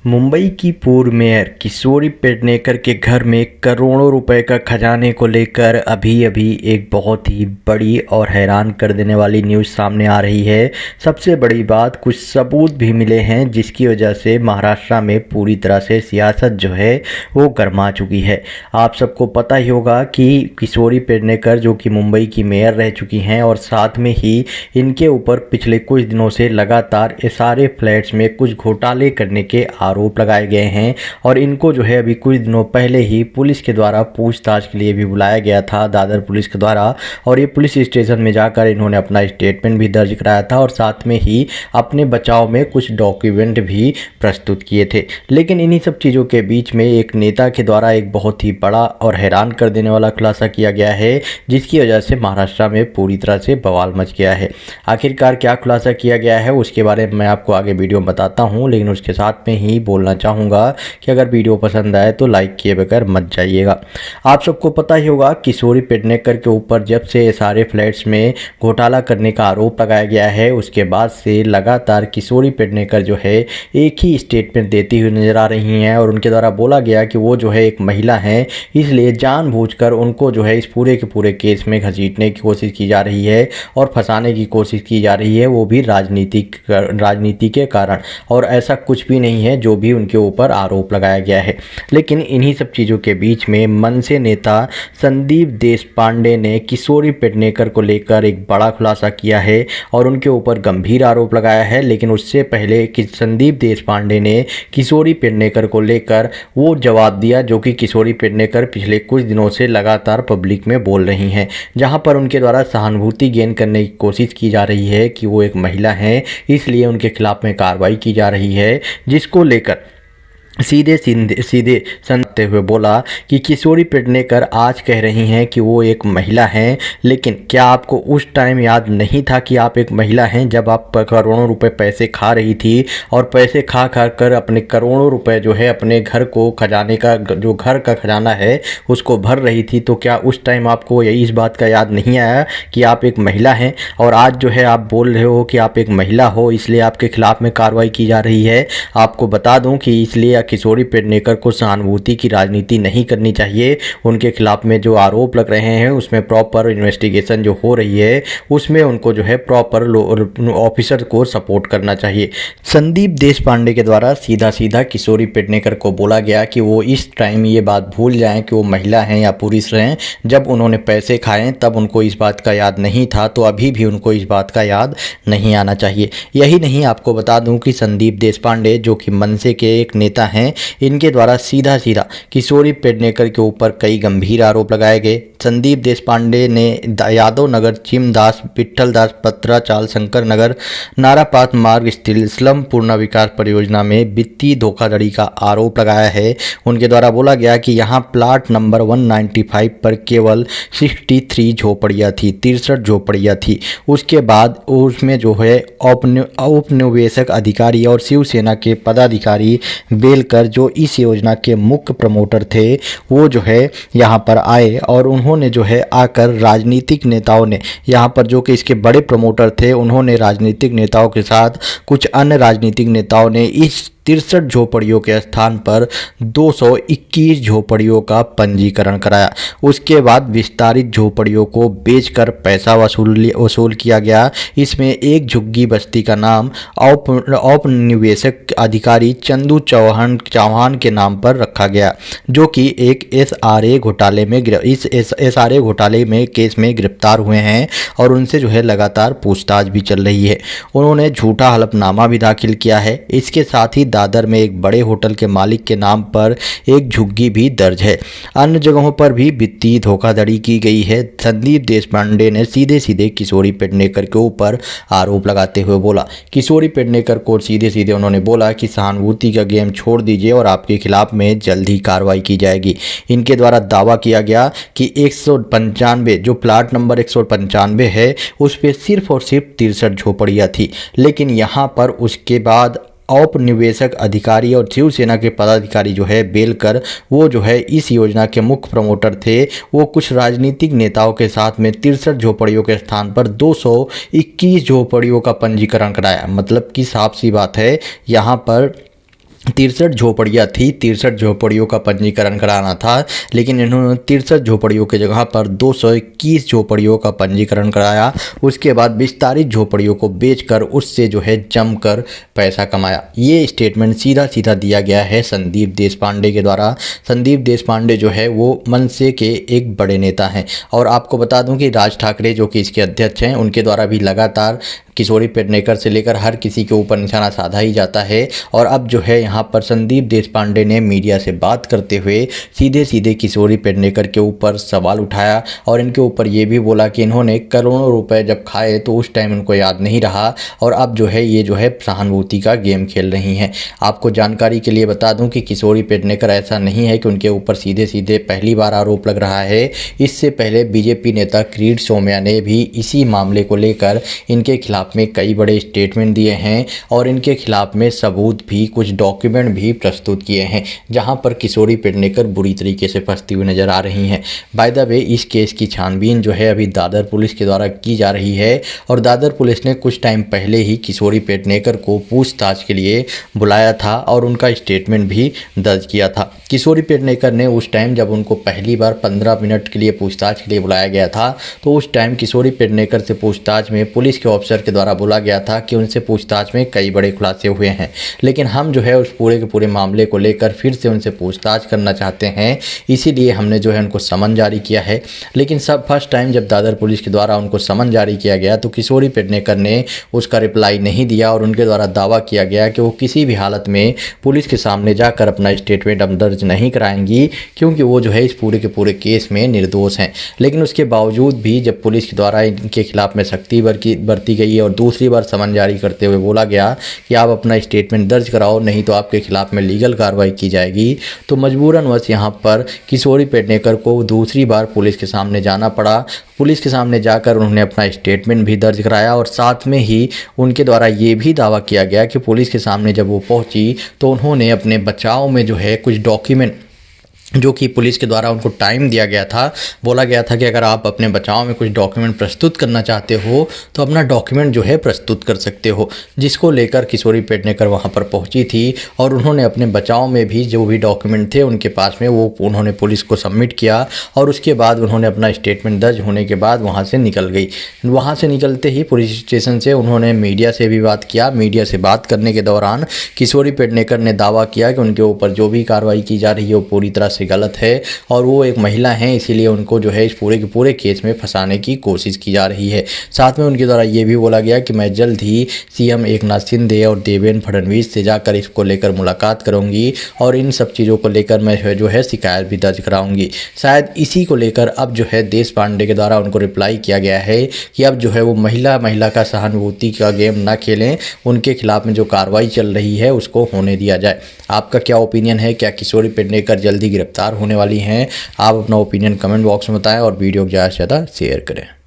मुंबई की पूर्व मेयर किशोरी पेडनेकर के घर में करोड़ों रुपए का खजाने को लेकर अभी अभी एक बहुत ही बड़ी और हैरान कर देने वाली न्यूज़ सामने आ रही है। सबसे बड़ी बात, कुछ सबूत भी मिले हैं जिसकी वजह से महाराष्ट्र में पूरी तरह से सियासत जो है वो गर्मा चुकी है। आप सबको पता ही होगा कि किशोरी पेडनेकर जो कि मुंबई की मेयर रह चुकी हैं और साथ में ही इनके ऊपर पिछले कुछ दिनों से लगातार सारे फ्लैट्स में कुछ घोटाले करने के आरोप लगाए गए हैं और इनको जो है अभी कुछ दिनों पहले ही पुलिस के द्वारा पूछताछ के लिए भी बुलाया गया था, दादर पुलिस के द्वारा। और ये पुलिस स्टेशन में जाकर इन्होंने अपना स्टेटमेंट भी दर्ज कराया था और साथ में ही अपने बचाव में कुछ डॉक्यूमेंट भी प्रस्तुत किए थे। लेकिन इन्हीं सब चीज़ों के बीच में एक नेता के द्वारा एक बहुत ही बड़ा और हैरान कर देने वाला खुलासा किया गया है, जिसकी वजह से महाराष्ट्र में पूरी तरह से बवाल मच गया है। आखिरकार क्या खुलासा किया गया है उसके बारे में मैं आपको आगे वीडियो में बताता हूँ, लेकिन उसके साथ में ही बोलना चाहूँगा कि अगर वीडियो पसंद आए तो लाइक किए बगैर मत जाइएगा। आप सबको पता ही होगा किशोरी पेडनेकर के ऊपर जब से सारे फ्लैट्स में घोटाला करने का आरोप लगाया गया है उसके बाद से लगातार किशोरी पेडनेकर जो है एक ही स्टेटमेंट देती हुई नजर आ रही हैं और उनके द्वारा बोला गया कि वो जो है एक महिला हैं, इसलिए जानबूझकर उनको जो है इस पूरे के पूरे केस में घसीटने की कोशिश की जा रही है और फंसाने की कोशिश की जा रही है, वो भी राजनीति के कारण। और ऐसा कुछ भी नहीं है जो भी उनके ऊपर आरोप लगाया गया है। लेकिन इन्हीं सब चीज़ों के बीच में मनसे नेता संदीप देशपांडे ने किशोरी पेडनेकर को लेकर एक बड़ा खुलासा किया है और उनके ऊपर गंभीर आरोप लगाया है। लेकिन उससे पहले कि संदीप देशपांडे ने किशोरी पेडनेकर को लेकर वो जवाब दिया जो कि किशोरी पेडनेकर पिछले कुछ दिनों से लगातार पब्लिक में बोल रही हैं, जहां पर उनके द्वारा सहानुभूति गेन करने की कोशिश की जा रही है कि वो एक महिला हैं, इसलिए उनके खिलाफ में कार्रवाई की जा रही है, जिसको लेकर सीधे सुनते हुए बोला कि किशोरी पेडनेकर आज कह रही हैं कि वो एक महिला हैं, लेकिन क्या आपको उस टाइम याद नहीं था कि आप एक महिला हैं जब आप करोड़ों रुपए पैसे खा रही थी और पैसे खा कर अपने करोड़ों रुपए जो है अपने घर को खजाने का जो घर का खजाना है उसको भर रही थी? तो क्या उस टाइम आपको इस बात का याद नहीं आया कि आप एक महिला हैं? और आज जो है आप बोल रहे हो कि आप एक महिला हो, इसलिए आपके खिलाफ में कार्रवाई की जा रही है। आपको बता दूं कि इसलिए किशोरी पेडनेकर को सहानुभूति की राजनीति नहीं करनी चाहिए। उनके खिलाफ में जो आरोप लग रहे हैं उसमें प्रॉपर इन्वेस्टिगेशन जो हो रही है उसमें उनको जो है प्रॉपर ऑफिसर को सपोर्ट करना चाहिए। संदीप देशपांडे के द्वारा सीधा किशोरी पेडनेकर को बोला गया कि वो इस टाइम ये बात भूल जाएं कि वो महिला हैं या पुरुष हैं। जब उन्होंने पैसे खाए तब उनको इस बात का याद नहीं था, तो अभी भी उनको इस बात का याद नहीं आना चाहिए। यही नहीं, आपको बता दूं कि संदीप देशपांडे जो कि मनसे के एक नेता हैं, इनके द्वारा सीधा किशोरी पेडनेकर के ऊपर कई गंभीर आरोप लगाए गए। संदीप देशपांडे ने यादव नगर, चिमदास, विठल दास, पत्रा चाल, शंकर नगर, नारापात मार्ग स्थित स्लम पूर्ण विकास परियोजना में वित्तीय धोखाधड़ी का आरोप लगाया है। उनके द्वारा बोला गया कि यहां प्लाट नंबर 195 पर केवल 63 झोपड़ियाँ थी, 63 झोपड़ियाँ थी। उसके बाद उसमें जो है औपनिवेशक अधिकारी और शिवसेना के पदाधिकारी बेलकर जो इस योजना के मुख्य प्रमोटर थे वो जो है यहाँ पर आए और उन्होंने जो है आकर राजनीतिक नेताओं ने यहाँ पर जो कि इसके बड़े प्रमोटर थे, उन्होंने राजनीतिक नेताओं के साथ कुछ अन्य राजनीतिक नेताओं ने इस 63 झोपड़ियों के स्थान पर 221 झोपड़ियों का पंजीकरण कराया। उसके बाद विस्तारित झोपड़ियों को बेचकर पैसा वसूल किया गया। इसमें एक झुग्गी बस्ती का नाम औपनिवेशक अधिकारी चंदू चौहान के नाम पर रखा गया, जो कि एक एसआरए घोटाले में केस में गिरफ्तार हुए हैं और उनसे जो है लगातार पूछताछ भी चल रही है। उन्होंने झूठा हलफनामा भी दाखिल किया है। इसके साथ ही दादर में एक बड़े होटल के मालिक के नाम पर एक झुग्गी भी दर्ज है। अन्य जगहों पर भी वित्तीय धोखाधड़ी की गई है। संदीप देशपांडे ने सीधे किशोरी पेडनेकर के ऊपर आरोप लगाते हुए बोला, किशोरी पेडनेकर को सीधे उन्होंने बोला कि सहानुभूति का गेम छोड़ दीजिए और आपके खिलाफ में जल्द ही कार्रवाई की जाएगी। इनके द्वारा दावा किया गया कि 195 जो प्लाट नंबर 195 है उस पर सिर्फ और सिर्फ 63 झोपड़ियाँ थी। लेकिन यहाँ पर उसके बाद औपनिवेशक अधिकारी और शिवसेना के पदाधिकारी जो है बेलकर, वो जो है इस योजना के मुख्य प्रमोटर थे। वो कुछ राजनीतिक नेताओं के साथ में 63 झोपड़ियों के स्थान पर 221 झोपड़ियों का पंजीकरण कराया। मतलब कि साफ सी बात है, यहाँ पर 63 झोपड़ियाँ थी, 63 झोपड़ियों का पंजीकरण कराना था, लेकिन इन्होंने 63 झोपड़ियों की जगह पर 221 झोपड़ियों का पंजीकरण कराया। उसके बाद विस्तारित झोपड़ियों को बेचकर उससे जो है जमकर पैसा कमाया। ये स्टेटमेंट सीधा सीधा दिया गया है संदीप देशपांडे के द्वारा। संदीप देशपांडे जो है वो मनसे के एक बड़े नेता हैं और आपको बता दूं कि राज ठाकरे जो कि इसके अध्यक्ष हैं, उनके द्वारा भी लगातार किशोरी पेडनेकर से लेकर हर किसी के ऊपर निशाना साधा ही जाता है। और अब जो है यहाँ पर संदीप देशपांडे ने मीडिया से बात करते हुए सीधे सीधे किशोरी पेडनेकर के ऊपर सवाल उठाया और इनके ऊपर ये भी बोला कि इन्होंने करोड़ों रुपए जब खाए तो उस टाइम उनको याद नहीं रहा और अब जो है ये जो है सहानुभूति का गेम खेल रही हैं। आपको जानकारी के लिए बता दूं कि किशोरी पेडनेकर ऐसा नहीं है कि उनके ऊपर सीधे सीधे पहली बार आरोप लग रहा है। इससे पहले बीजेपी नेता किरीट सोमैया ने भी इसी मामले को लेकर इनके खिलाफ में कई बड़े स्टेटमेंट दिए हैं और इनके खिलाफ में सबूत भी, कुछ डॉक्यूमेंट भी प्रस्तुत किए हैं, जहां पर किशोरी पेडनेकर बुरी तरीके से फंसती हुई नजर आ रही हैं। बाय द वे इस केस की छानबीन जो है अभी दादर पुलिस के द्वारा की जा रही है और दादर पुलिस ने कुछ टाइम पहले ही किशोरी पेडनेकर को पूछताछ के लिए बुलाया था और उनका स्टेटमेंट भी दर्ज किया था। किशोरी पेडनेकर ने उस टाइम जब उनको पहली बार 15 मिनट के लिए पूछताछ के लिए बुलाया गया था तो उस टाइम किशोरी पेडनेकर से पूछताछ में पुलिस के ऑफिसर के द्वारा बोला गया था कि उनसे पूछताछ में कई बड़े खुलासे हुए हैं, लेकिन हम जो है उस पूरे के पूरे मामले को लेकर फिर से उनसे पूछताछ करना चाहते हैं, इसीलिए हमने जो है उनको समन जारी किया है। लेकिन सब फर्स्ट टाइम जब दादर पुलिस के द्वारा उनको समन जारी किया गया तो किशोरी पेडनेकर ने उसका रिप्लाई नहीं दिया और उनके द्वारा दावा किया गया कि वो किसी भी हालत में पुलिस के सामने जाकर अपना स्टेटमेंट अब दर्ज नहीं कराएंगी क्योंकि वो जो है इस पूरे के पूरे केस में निर्दोष हैं। लेकिन उसके बावजूद भी जब पुलिस के द्वारा इनके खिलाफ में सख्ती बरती गई और दूसरी बार समन जारी करते हुए बोला गया कि आप अपना स्टेटमेंट दर्ज कराओ नहीं तो आपके खिलाफ में लीगल कार्रवाई की जाएगी, तो मजबूरनवश यहाँ पर किशोरी पेडनेकर को दूसरी बार पुलिस के सामने जाना पड़ा। पुलिस के सामने जाकर उन्होंने अपना स्टेटमेंट भी दर्ज कराया और साथ में ही उनके द्वारा ये भी दावा किया गया कि पुलिस के सामने जब वो पहुंची तो उन्होंने अपने बचाव में जो है कुछ डॉक्यूमेंट, जो कि पुलिस के द्वारा उनको टाइम दिया गया था, बोला गया था कि अगर आप अपने बचाव में कुछ डॉक्यूमेंट प्रस्तुत करना चाहते हो तो अपना डॉक्यूमेंट जो है प्रस्तुत कर सकते हो, जिसको लेकर किशोरी पेडनेकर वहां पर पहुंची थी और उन्होंने अपने बचाव में भी जो भी डॉक्यूमेंट थे उनके पास में वो उन्होंने पुलिस को सबमिट किया और उसके बाद उन्होंने अपना स्टेटमेंट दर्ज होने के बाद वहाँ से निकल गई। वहाँ से निकलते ही पुलिस स्टेशन से उन्होंने मीडिया से भी बात किया। मीडिया से बात करने के दौरान किशोरी पेडनेकर ने दावा किया कि उनके ऊपर जो भी कार्रवाई की जा रही है वो पूरी तरह से गलत है और वो एक महिला हैं, इसीलिए उनको जो है इस पूरे के पूरे केस में फंसाने की कोशिश की जा रही है। साथ में उनके द्वारा ये भी बोला गया कि मैं जल्द ही सीएम एकनाथ शिंदे और देवेंद्र फडणवीस से जाकर इसको लेकर मुलाकात करूंगी और इन सब चीज़ों को लेकर मैं जो है शिकायत भी दर्ज कराऊंगी। शायद इसी को लेकर अब जो है देशपांडे के द्वारा उनको रिप्लाई किया गया है कि अब जो है वो महिला का सहानुभूति का गेम ना खेलें, उनके खिलाफ में जो कार्रवाई चल रही है उसको होने दिया जाए। आपका क्या ओपिनियन है? क्या किशोरी पेडनेकर जल्दी गिरफ्तार होने वाली हैं? आप अपना ओपिनियन कमेंट बॉक्स में बताएं और वीडियो को ज़्यादा से ज़्यादा शेयर करें।